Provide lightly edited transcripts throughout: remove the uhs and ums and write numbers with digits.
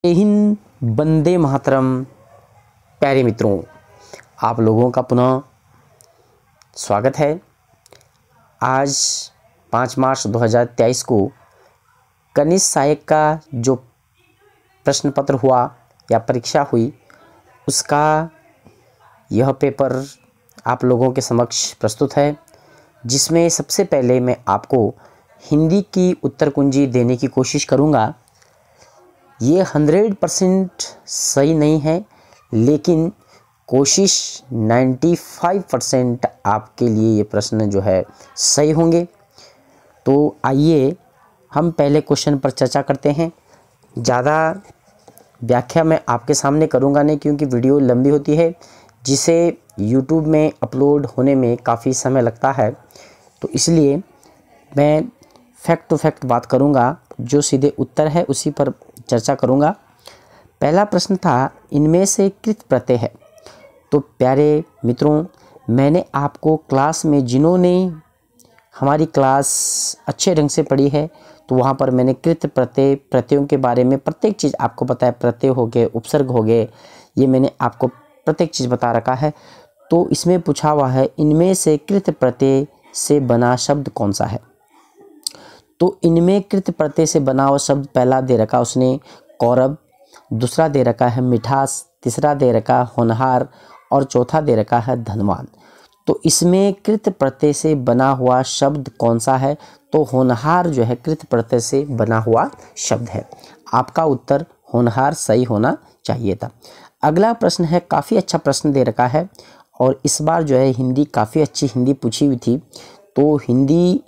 जय हिंद, वंदे मातरम। प्यारे मित्रों, आप लोगों का पुनः स्वागत है। आज 5 मार्च 2023 को कनिष्ठ सहायक का जो प्रश्न पत्र हुआ या परीक्षा हुई, उसका यह पेपर आप लोगों के समक्ष प्रस्तुत है, जिसमें सबसे पहले मैं आपको हिंदी की उत्तर कुंजी देने की कोशिश करूँगा। ये 100% सही नहीं है, लेकिन कोशिश 95% आपके लिए ये प्रश्न जो है सही होंगे। तो आइए हम पहले क्वेश्चन पर चर्चा करते हैं। ज़्यादा व्याख्या मैं आपके सामने करूँगा नहीं, क्योंकि वीडियो लंबी होती है, जिसे YouTube में अपलोड होने में काफ़ी समय लगता है। तो इसलिए मैं फैक्ट टू फैक्ट बात करूँगा, जो सीधे उत्तर है उसी पर चर्चा करूँगा। पहला प्रश्न था, इनमें से कृत प्रत्यय है। तो प्यारे मित्रों, मैंने आपको क्लास में, जिन्होंने हमारी क्लास अच्छे ढंग से पढ़ी है, तो वहाँ पर मैंने कृत प्रत्यय, प्रत्ययों के बारे में प्रत्येक चीज़ आपको पता है। प्रत्यय हो गए, उपसर्ग हो गए, ये मैंने आपको प्रत्येक चीज़ बता रखा है। तो इसमें पूछा हुआ है, इनमें से कृत प्रत्यय से बना शब्द कौन सा है। तो इनमें कृत प्रत्यय से बना हुआ शब्द पहला दे रखा उसने कौरव, दूसरा दे रखा है मिठास, तीसरा दे रखा होनहार और चौथा दे रखा है धनवान। तो इसमें कृत प्रत्यय से बना हुआ शब्द कौन सा है। तो होनहार जो है कृत प्रत्यय से बना हुआ शब्द है। आपका उत्तर होनहार सही होना चाहिए था। अगला प्रश्न है, काफ़ी अच्छा प्रश्न दे रखा है, और इस बार जो है हिंदी काफ़ी अच्छी हिंदी पूछी हुई थी। तो हिंदी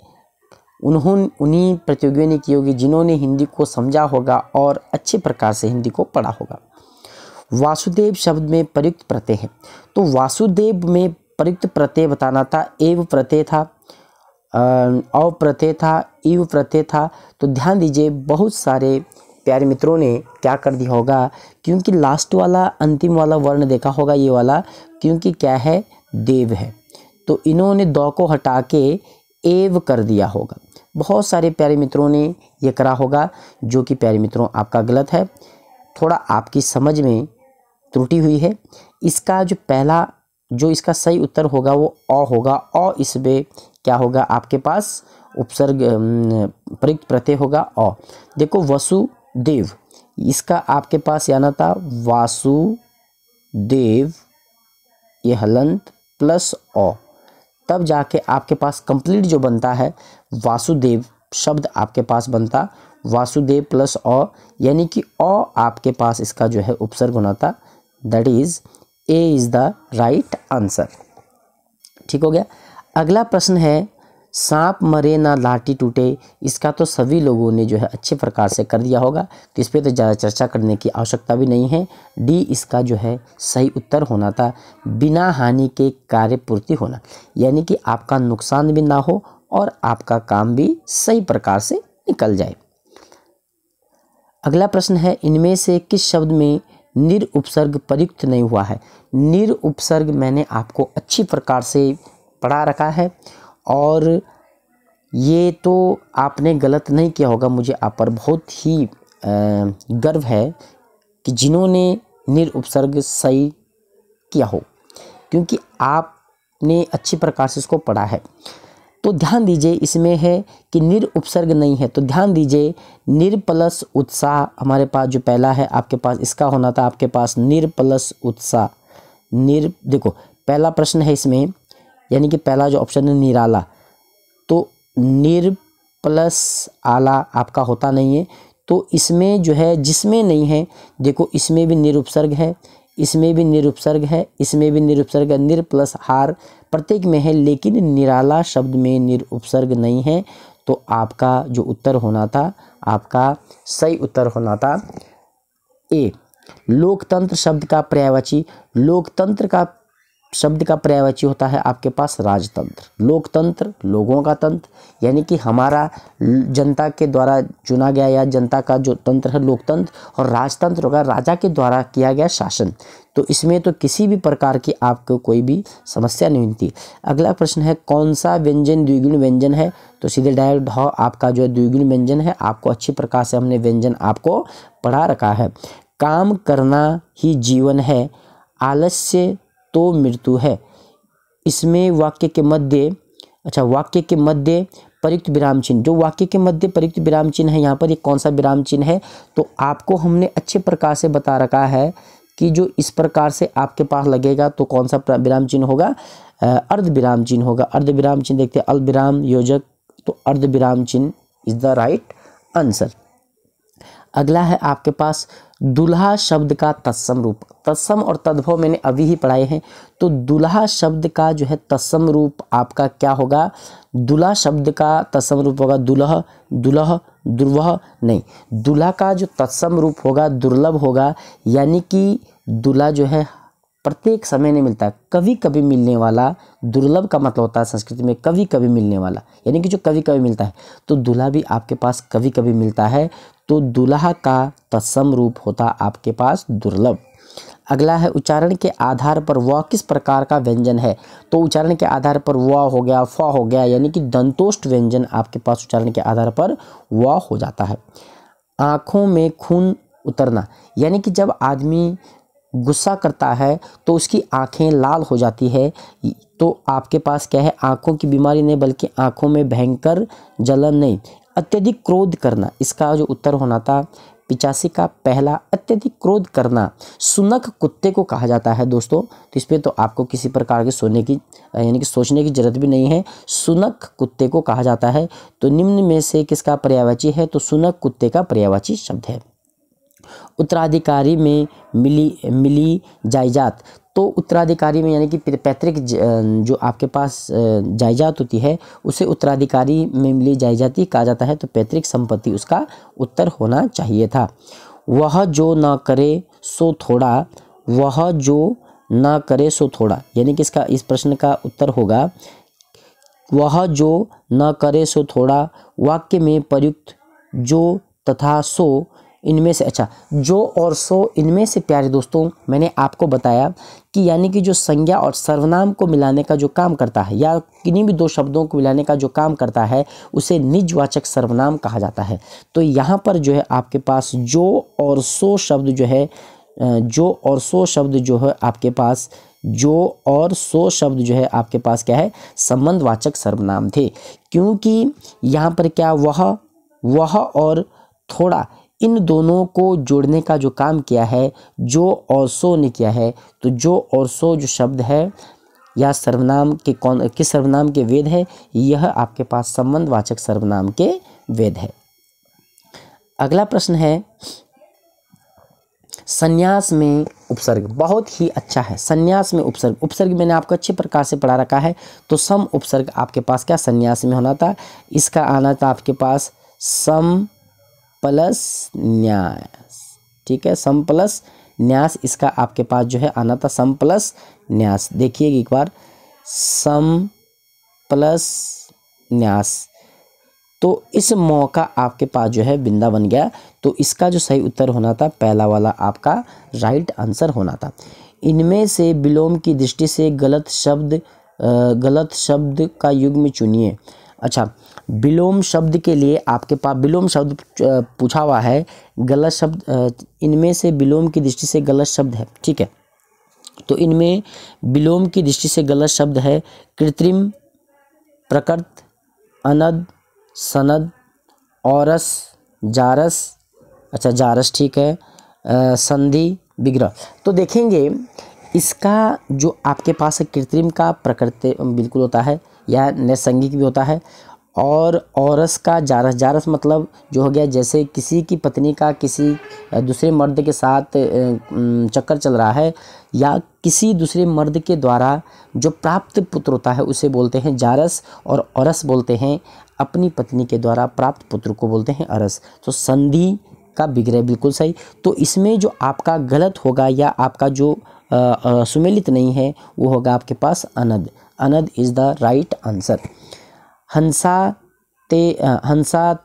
उन्हीं प्रतियोगियों ने की होगी जिन्होंने हिंदी को समझा होगा और अच्छे प्रकार से हिंदी को पढ़ा होगा। वासुदेव शब्द में प्रयुक्त प्रत्यय है। तो वासुदेव में प्रयुक्त प्रत्यय बताना था। एव प्रत्यय था, अव प्रत्यय था, इव प्रत्यय था। तो ध्यान दीजिए, बहुत सारे प्यारे मित्रों ने क्या कर दिया होगा, क्योंकि लास्ट वाला अंतिम वाला वर्ण देखा होगा, ये वाला, क्योंकि क्या है, देव है, तो इन्होंने दौ को हटा के एव कर दिया होगा। बहुत सारे प्यारे मित्रों ने ये करा होगा, जो कि प्यारे मित्रों आपका गलत है। थोड़ा आपकी समझ में त्रुटि हुई है। इसका जो पहला, जो इसका सही उत्तर होगा वो अ होगा। अ इसमें क्या होगा, आपके पास उपसर्ग प्रयुक्त प्रत्यय होगा अ। देखो वसुदेव, इसका आपके पास आना था वासुदेव, ये हलंत प्लस अ, तब जाके आपके पास कंप्लीट जो बनता है वासुदेव शब्द आपके पास बनता वासुदेव प्लस अ, यानी कि अ आपके पास इसका जो है उपसर्ग होना था। That is a is the right answer. ठीक हो गया। अगला प्रश्न है, सांप मरे ना लाठी टूटे। इसका तो सभी लोगों ने जो है अच्छे प्रकार से कर दिया होगा, तो इस पर तो ज़्यादा चर्चा करने की आवश्यकता भी नहीं है। डी इसका जो है सही उत्तर होना था। बिना हानि के कार्य पूर्ति होना, यानी कि आपका नुकसान भी ना हो और आपका काम भी सही प्रकार से निकल जाए। अगला प्रश्न है, इनमें से किस शब्द में निर उपसर्ग प्रयुक्त नहीं हुआ है। निर उपसर्ग मैंने आपको अच्छी प्रकार से पढ़ा रखा है, और ये तो आपने गलत नहीं किया होगा। मुझे आप पर बहुत ही गर्व है कि जिन्होंने निर उपसर्ग सही किया हो, क्योंकि आपने अच्छी प्रकार से इसको पढ़ा है। तो ध्यान दीजिए, इसमें है कि निर उपसर्ग नहीं है। तो ध्यान दीजिए, निर प्लस उत्साह हमारे पास जो पहला है आपके पास, इसका होना था आपके पास निर प्लस उत्साह। निर, देखो पहला प्रश्न है इसमें, यानी कि पहला जो ऑप्शन है निराला, तो निर प्लस आला आपका होता नहीं है। तो इसमें जो है, जिसमें नहीं है, देखो इसमें भी निरुपसर्ग है, इसमें भी निरुपसर्ग है, इसमें भी निरुपसर्ग है। निर प्लस हार प्रत्येक में है, लेकिन निराला शब्द में निरुपसर्ग नहीं है। तो आपका जो उत्तर होना था, आपका सही उत्तर होना था ए। लोकतंत्र शब्द का पर्यायवाची, लोकतंत्र का शब्द का पर्यायवाची होता है आपके पास राजतंत्र। लोकतंत्र लोगों का तंत्र, यानी कि हमारा जनता के द्वारा चुना गया या जनता का जो तंत्र है लोकतंत्र, और राजतंत्र होगा राजा के द्वारा किया गया शासन। तो इसमें तो किसी भी प्रकार की आपको कोई भी समस्या नहीं होती। अगला प्रश्न है, कौन सा व्यंजन द्विगुण व्यंजन है। तो सीधे डायरेक्ट आपका जो है द्विगुण व्यंजन है। आपको अच्छी प्रकार से हमने व्यंजन आपको पढ़ा रखा है। काम करना ही जीवन है, आलस्य तो मृत्यु है। इसमें वाक्य के मध्य वाक्य के मध्य प्रयुक्त विराम चिन्ह, जो वाक्य के मध्य प्रयुक्त विराम चिन्ह है यहाँ पर ये कौन सा विराम चिन्ह है, तो आपको हमने अच्छे प्रकार से बता रखा है कि जो इस प्रकार से आपके पास लगेगा तो कौन सा विराम चिन्ह होगा, अर्ध विराम चिन्ह होगा। अर्ध विराम चिन्ह देखते हैं, अल्प विराम योजक, तो अर्ध विराम चिन्ह इज द राइट आंसर। अगला है आपके पास दुल्हा शब्द का तत्सम रूप। तत्सम और तद्भव मैंने अभी ही पढ़ाए हैं, तो दुल्हा शब्द का जो है तत्सम रूप आपका क्या होगा, दुल्हा शब्द का तत्सम रूप होगा दुलह, दुलह, दुर्वह नहीं, दुल्हा का जो तत्सम रूप होगा दुर्लभ होगा, यानी कि दूल्हा जो है प्रत्येक समय नहीं मिलता, कभी कभी मिलने वाला। दुर्लभ का मतलब होता है संस्कृत में कभी कभी मिलने वाला, यानी कि जो कभी कभी मिलता है, तो दूल्हा भी आपके पास कभी कभी मिलता है, तो दूल्हा का तत्सम रूप होता आपके पास दुर्लभ। अगला है उच्चारण के आधार पर वह किस प्रकार का व्यंजन है, तो उच्चारण के आधार पर वह हो गया, फ हो गया, यानी कि दंतोष्ठ व्यंजन आपके पास उच्चारण के आधार पर वह हो जाता है। आँखों में खून उतरना, यानी कि जब आदमी गुस्सा करता है तो उसकी आंखें लाल हो जाती है, तो आपके पास क्या है, आंखों की बीमारी नहीं बल्कि आंखों में भयंकर जलन नहीं। अत्यधिक क्रोध करना, इसका जो उत्तर होना था 85 का पहला, अत्यधिक क्रोध करना सुनख कुत्ते को कहा जाता है दोस्तों। तो इस पर तो आपको किसी प्रकार के यानी कि सोचने की जरूरत भी नहीं है, सुनख कुत्ते को कहा जाता है। तो निम्न में से किसका पर्यायवाची है, तो सुनख कुत्ते का पर्यायवाची शब्द है। उत्तराधिकारी में मिली जायदाद, तो उत्तराधिकारी में यानी कि पैतृक जो आपके पास जायदाद होती है उसे उत्तराधिकारी में मिली जायदाद ही कहा जाता है, तो पैतृक संपत्ति उसका उत्तर होना चाहिए था। वह जो ना करे सो थोड़ा, वह जो ना करे सो थोड़ा, यानी कि इसका इस प्रश्न का उत्तर होगा वह जो ना करे सो थोड़ा। वाक्य में प्रयुक्त जो तथा सो इनमें से, जो और सो इनमें से प्यारे दोस्तों मैंने आपको बताया कि यानी कि जो संज्ञा और सर्वनाम को मिलाने का जो काम करता है, या किन्हीं भी दो शब्दों को मिलाने का जो काम करता है उसे निजवाचक सर्वनाम कहा जाता है। तो यहाँ पर जो है आपके पास जो और सो शब्द जो है, जो और सो शब्द जो है आपके पास, जो और सो शब्द जो है आपके पास क्या है, संबंधवाचक सर्वनाम थे, क्योंकि यहाँ पर क्या वह और थोड़ा इन दोनों को जोड़ने का जो काम किया है जो और सो ने किया है। तो जो और सो जो शब्द है या सर्वनाम के किस सर्वनाम के वेद है, यह आपके पास संबंधवाचक सर्वनाम के वेद है। अगला प्रश्न है संन्यास में उपसर्ग, बहुत ही अच्छा है। संन्यास में उपसर्ग, उपसर्ग मैंने आपको अच्छे प्रकार से पढ़ा रखा है। तो सम उपसर्ग आपके पास क्या संन्यास में होना था, इसका आना था आपके पास सम प्लस न्यास, ठीक है, सम प्लस न्यास, इसका आपके पास जो है आना था सम प्लस न्यास। देखिए एक बार, सम प्लस न्यास, तो इस मौका आपके पास जो है बिंदा बन गया, तो इसका जो सही उत्तर होना था पहला वाला आपका राइट आंसर होना था। इनमें से विलोम की दृष्टि से गलत शब्द का युग्म चुनिए। अच्छा, विलोम शब्द के लिए आपके पास विलोम शब्द पूछा हुआ है, गलत शब्द, इनमें से विलोम की दृष्टि से गलत शब्द है, ठीक है। तो इनमें विलोम की दृष्टि से गलत शब्द है कृत्रिम, प्रकृत, अनद, सनद, औरस, जारस, अच्छा जारस ठीक है, संधि, विग्रह। तो देखेंगे इसका जो आपके पास है कृत्रिम का प्रकृति बिल्कुल होता है या नैसंगिक भी होता है, और औरस का जारस, जारस मतलब जो हो गया जैसे किसी की पत्नी का किसी दूसरे मर्द के साथ चक्कर चल रहा है, या किसी दूसरे मर्द के द्वारा जो प्राप्त पुत्र होता है उसे बोलते हैं जारस, और औरस बोलते हैं अपनी पत्नी के द्वारा प्राप्त पुत्र को बोलते हैं अरस। तो संधि का विग्रह बिल्कुल सही। तो इसमें जो आपका गलत होगा या आपका जो सुमेलित नहीं है वो होगा आपके पास अनद, अनद इज द राइट आंसर। हंसा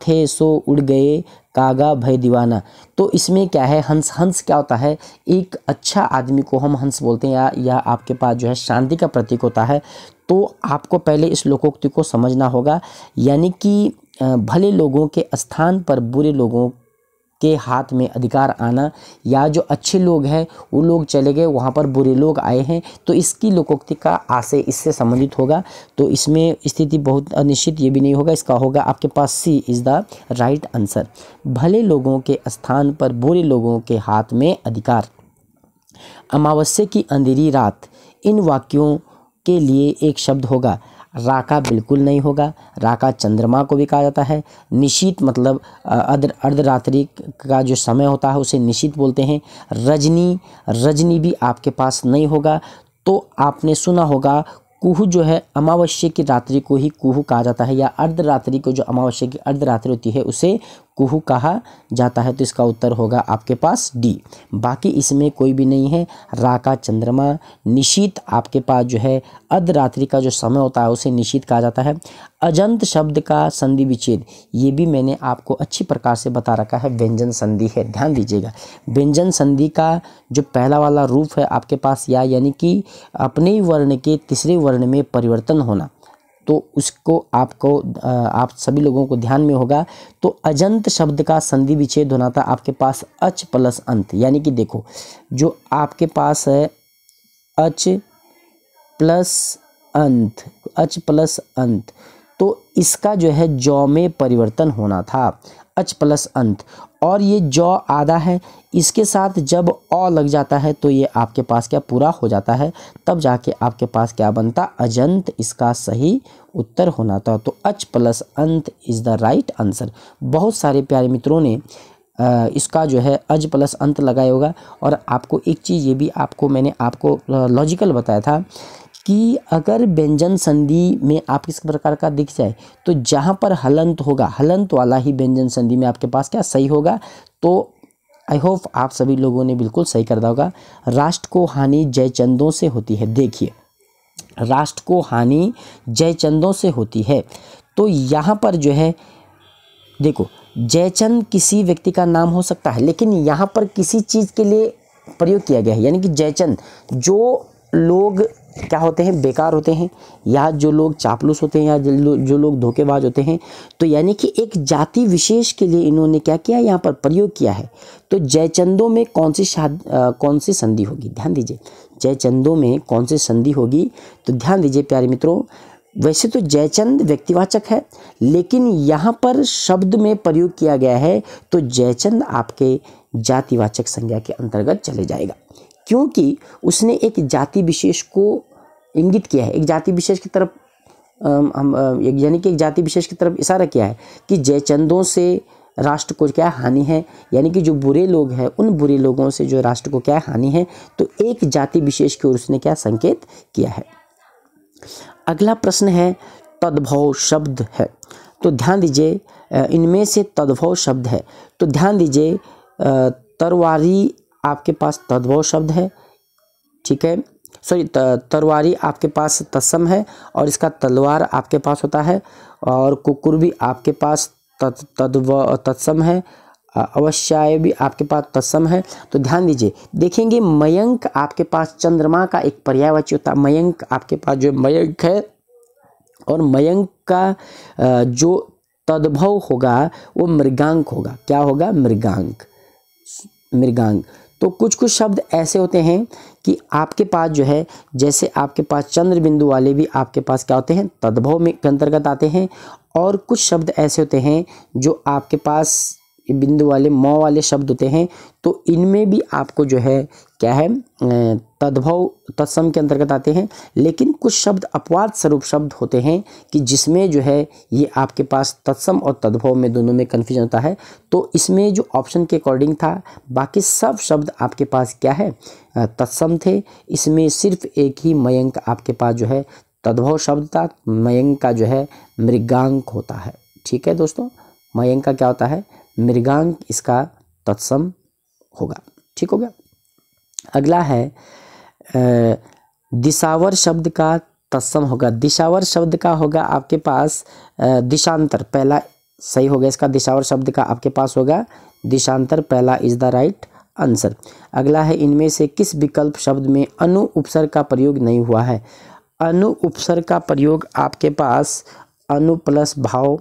थे सो उड़ गए कागा भय दीवाना, तो इसमें क्या है, हंस, हंस क्या होता है, एक अच्छा आदमी को हम हंस बोलते हैं, या आपके पास जो है शांति का प्रतीक होता है। तो आपको पहले इस लोकोक्ति को समझना होगा, यानी कि भले लोगों के स्थान पर बुरे लोगों के हाथ में अधिकार आना, या जो अच्छे लोग हैं वो लोग चले गए, वहाँ पर बुरे लोग आए हैं, तो इसकी लोकोक्ति का आशय इससे संबंधित होगा। तो इसमें स्थिति बहुत अनिश्चित ये भी नहीं होगा, इसका होगा आपके पास सी इज़ द राइट आंसर। भले लोगों के स्थान पर बुरे लोगों के हाथ में अधिकार। अमावस्या की अंधेरी रात, इन वाक्यों के लिए एक शब्द होगा। राका बिल्कुल नहीं होगा, राका चंद्रमा को भी कहा जाता है। निशीत मतलब अर्धरात्रि का जो समय होता है उसे निशीत बोलते हैं। रजनी, रजनी भी आपके पास नहीं होगा। तो आपने सुना होगा कुहू जो है अमावस्या की रात्रि को ही कुहू कहा जाता है, या अर्धरात्रि को जो अमावस्या की अर्धरात्रि होती है उसे कुहू कहा जाता है। तो इसका उत्तर होगा आपके पास डी। बाकी इसमें कोई भी नहीं है। राका चंद्रमा, निशीत आपके पास जो है अर्धरात्रि का जो समय होता है उसे निशीत कहा जाता है। अजंत शब्द का संधि विच्छेद, ये भी मैंने आपको अच्छी प्रकार से बता रखा है, व्यंजन संधि है, ध्यान दीजिएगा। व्यंजन संधि का जो पहला वाला रूप है आपके पास या, यानी कि अपने ही वर्ण के तीसरे वर्ण में परिवर्तन होना, तो उसको आपको आप सभी लोगों को ध्यान में होगा। तो अजंत शब्द का संधि विच्छेद होना था आपके पास अच प्लस अंत, यानी कि देखो जो आपके पास है अच प्लस अंत, अच प्लस अंत, तो इसका जो है जौ में परिवर्तन होना था, अच प्लस अंत। और ये जौ आधा है, इसके साथ जब अ लग जाता है तो ये आपके पास क्या पूरा हो जाता है, तब जाके आपके पास क्या बनता, अजंत, इसका सही उत्तर होना था। तो अच प्लस अंत इज़ द राइट आंसर। बहुत सारे प्यारे मित्रों ने इसका जो है अज प्लस अंत लगाया होगा। और आपको एक चीज़ ये भी मैंने आपको लॉजिकल बताया था कि अगर व्यंजन संधि में आप किस प्रकार का दिख जाए तो जहाँ पर हलंत होगा, हलंत वाला ही व्यंजन संधि में आपके पास क्या सही होगा। तो आई होप आप सभी लोगों ने बिल्कुल सही कर दिया होगा। राष्ट्र को हानि जयचंदों से होती है, देखिए राष्ट्र को हानि जयचंदों से होती है। तो यहाँ पर जो है देखो, जयचंद किसी व्यक्ति का नाम हो सकता है, लेकिन यहाँ पर किसी चीज़ के लिए प्रयोग किया गया है, यानी कि जयचंद जो लोग क्या होते हैं, बेकार होते हैं, या जो लोग चापलूस होते हैं, या जो लोग धोखेबाज होते हैं, तो यानी कि एक जाति विशेष के लिए इन्होंने क्या किया, यहाँ पर प्रयोग किया है। तो जयचंदों में कौन सी संधि होगी, ध्यान दीजिए, जयचंदों में कौन सी संधि होगी, तो ध्यान दीजिए प्यारे मित्रों। वैसे तो जयचंद व्यक्तिवाचक है, लेकिन यहाँ पर शब्द में प्रयोग किया गया है, तो जयचंद आपके जातिवाचक संज्ञा के अंतर्गत चले जाएगा, क्योंकि उसने एक जाति विशेष को इंगित किया है, एक जाति विशेष की तरफ यानी कि एक जाति विशेष की तरफ इशारा किया है कि जयचंदों से राष्ट्र को क्या हानि है, यानी कि जो बुरे लोग हैं उन बुरे लोगों से जो राष्ट्र को क्या हानि है, तो एक जाति विशेष की ओर उसने क्या संकेत किया है। अगला प्रश्न है तद्भव शब्द है, तो ध्यान दीजिए इनमें से तद्भव शब्द है, तो ध्यान दीजिए तरवारी आपके पास तद्भव शब्द है, ठीक है, सॉरी तरवारी आपके पास तत्सम है, और इसका तलवार आपके पास होता है, और कुकुर भी आपके पास तत्सम है, अवश्य भी आपके पास तत्सम है। तो ध्यान दीजिए, देखेंगे मयंक आपके पास चंद्रमा का एक पर्यायवाची होता है, मयंक आपके पास जो मयंक है, और मयंक का जो तद्भव होगा वो मृगांक होगा, क्या होगा, मृगांक, मृगांक। तो कुछ शब्द ऐसे होते हैं कि आपके पास जो है, जैसे आपके पास चंद्र बिंदु वाले भी आपके पास क्या होते हैं, तद्भव में के अंतर्गत आते हैं, और कुछ शब्द ऐसे होते हैं जो आपके पास बिंदु वाले म वाले शब्द होते हैं, तो इनमें भी आपको जो है क्या है, तद्भव तत्सम के अंतर्गत आते हैं। लेकिन कुछ शब्द अपवाद स्वरूप शब्द होते हैं कि जिसमें जो है ये आपके पास तत्सम और तद्भव में दोनों में कन्फ्यूजन होता है। तो इसमें जो ऑप्शन के अकॉर्डिंग था, बाकी सब शब्द आपके पास क्या है, तत्सम थे। इसमें सिर्फ एक ही मयंक आपके पास जो है तद्भव शब्द था, मयंक का जो है मृगांक होता है, ठीक है दोस्तों, मयंक का क्या होता है, मृगांक, इसका तत्सम होगा, ठीक हो गया। अगला है दिशावर शब्द का तत्सम होगा, दिशावर शब्द का होगा आपके पास दिशांतर, पहला सही होगा इसका, दिशावर शब्द का आपके पास होगा दिशांतर, पहला इज द राइट आंसर। अगला है इनमें से किस विकल्प शब्द में अनु उपसर्ग का प्रयोग नहीं हुआ है। अनु उपसर्ग का प्रयोग आपके पास अनु प्लस भाव,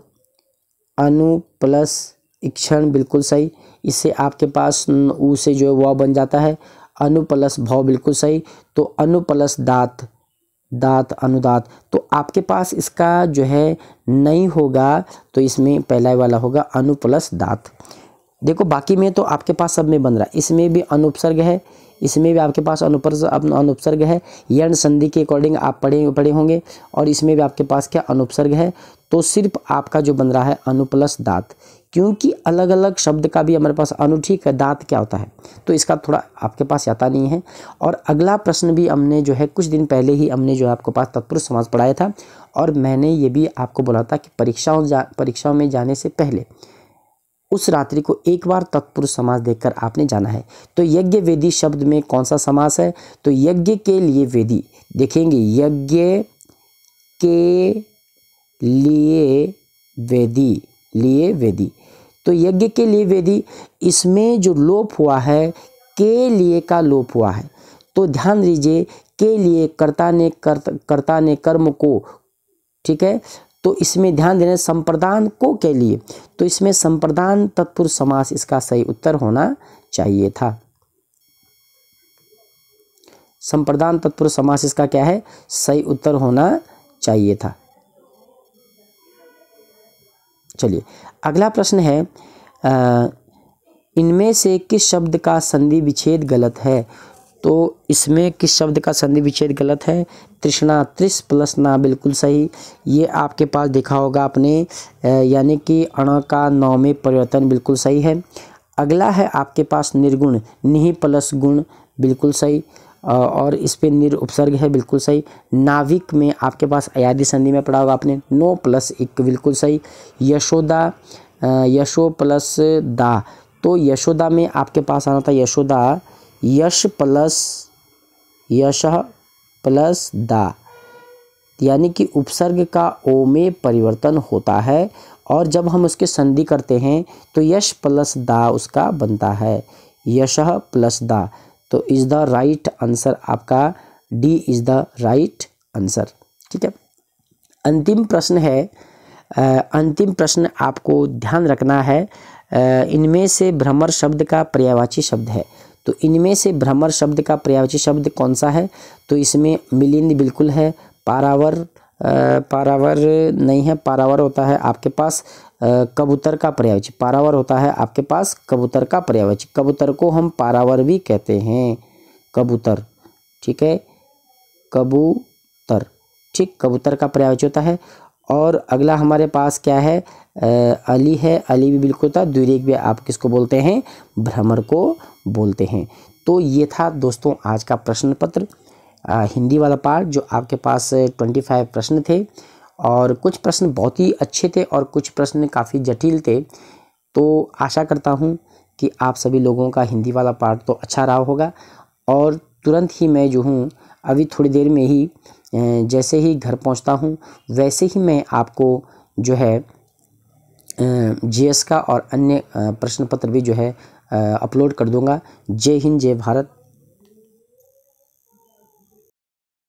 अनु प्लस इक्षण बिल्कुल सही। इससे आपके पास ऊ से जो है वह बन जाता है। अनु प्लस भव बिल्कुल सही। तो अनु प्लस दात, दात अनुदात। तो आपके पास इसका जो है नहीं होगा, तो इसमें पहला वाला होगा अनु प्लस दात। देखो बाकी में तो आपके पास सब में बन रहा है। इसमें भी अनुपसर्ग है, इसमें भी आपके पास अनुपसर्ग है। यण संधि के अकॉर्डिंग आप पढ़े होंगे। और इसमें भी आपके पास क्या अनुपसर्ग है। तो सिर्फ आपका जो बन रहा है अनु प्लस दात, क्योंकि अलग अलग शब्द का भी हमारे पास अनु, ठीक है, दात क्या होता है, तो इसका थोड़ा आपके पास आता नहीं है। और अगला प्रश्न भी हमने जो है कुछ दिन पहले ही हमने जो है आपको पास तत्पुरुष समास पढ़ाया था। और मैंने ये भी आपको बोला था कि परीक्षाओं में जाने से पहले उस रात्रि को एक बार तत्पुरुष समास देखकर आपने जाना है। तो यज्ञ वेदी शब्द में कौन सा समास है, तो यज्ञ के लिए वेदी देखेंगे, यज्ञ के लिए वेदी, लिए वेदी। तो यज्ञ के लिए वेदी, इसमें जो लोप हुआ है के लिए का लोप हुआ है। तो ध्यान दीजिए, के लिए कर्ता ने कर्म को, ठीक है, तो इसमें ध्यान देना संप्रदान को के लिए, तो इसमें संप्रदान तत्पुरुष समास इसका सही उत्तर होना चाहिए था। संप्रदान तत्पुरुष समास इसका क्या है, सही उत्तर होना चाहिए था। चलिए अगला प्रश्न है, इनमें से किस शब्द का संधि विच्छेद गलत है। तो इसमें किस शब्द का संधि विच्छेद गलत है, तृष्णा, त्रिस प्लस ना बिल्कुल सही। ये आपके पास देखा होगा आपने, यानी कि अण का नौ में परिवर्तन बिल्कुल सही है। अगला है आपके पास निर्गुण, निहि प्लस गुण बिल्कुल सही। और इस पे निर उपसर्ग है बिल्कुल सही। नाविक में आपके पास अयादि संधि में पढ़ा होगा आपने, नो प्लस एक बिल्कुल सही। यशोदा, यशो प्लस दा, तो यशोदा में आपके पास आना था यशोदा, यश प्लस दा, यानी कि उपसर्ग का ओ में परिवर्तन होता है। और जब हम उसके संधि करते हैं तो यश प्लस दा उसका बनता है, यशः प्लस दा। तो इज द राइट आंसर आपका D is the right answer. ठीक है, अंतिम प्रश्न है, अंतिम प्रश्न आपको ध्यान रखना है, इनमें से भ्रमर शब्द का पर्यायवाची शब्द है। तो इनमें से भ्रमर शब्द का पर्यायवाची शब्द कौन सा है, तो इसमें मिलिंद बिल्कुल है। पारावर, पारावर नहीं है, पारावर होता है आपके पास कबूतर का पर्यायवाची, पारावर होता है आपके पास कबूतर का पर्यायवाची। कबूतर को हम पारावर भी कहते हैं, कबूतर, ठीक है, कबूतर, ठीक, कबूतर का पर्यायवाची होता है। और अगला हमारे पास क्या है, अली है, अली भी बिल्कुल था। द्विरेक भी आप किसको बोलते हैं, भ्रमर को बोलते हैं। तो ये था दोस्तों आज का प्रश्न पत्र, हिंदी वाला पार्ट, जो आपके पास 25 प्रश्न थे। और कुछ प्रश्न बहुत ही अच्छे थे और कुछ प्रश्न काफ़ी जटिल थे। तो आशा करता हूँ कि आप सभी लोगों का हिंदी वाला पार्ट तो अच्छा रहा होगा। और तुरंत ही मैं जो हूँ अभी थोड़ी देर में ही, जैसे ही घर पहुँचता हूँ वैसे ही मैं आपको जो है जीएस का और अन्य प्रश्न पत्र भी जो है अपलोड कर दूंगा। जय हिंद, जय भारत।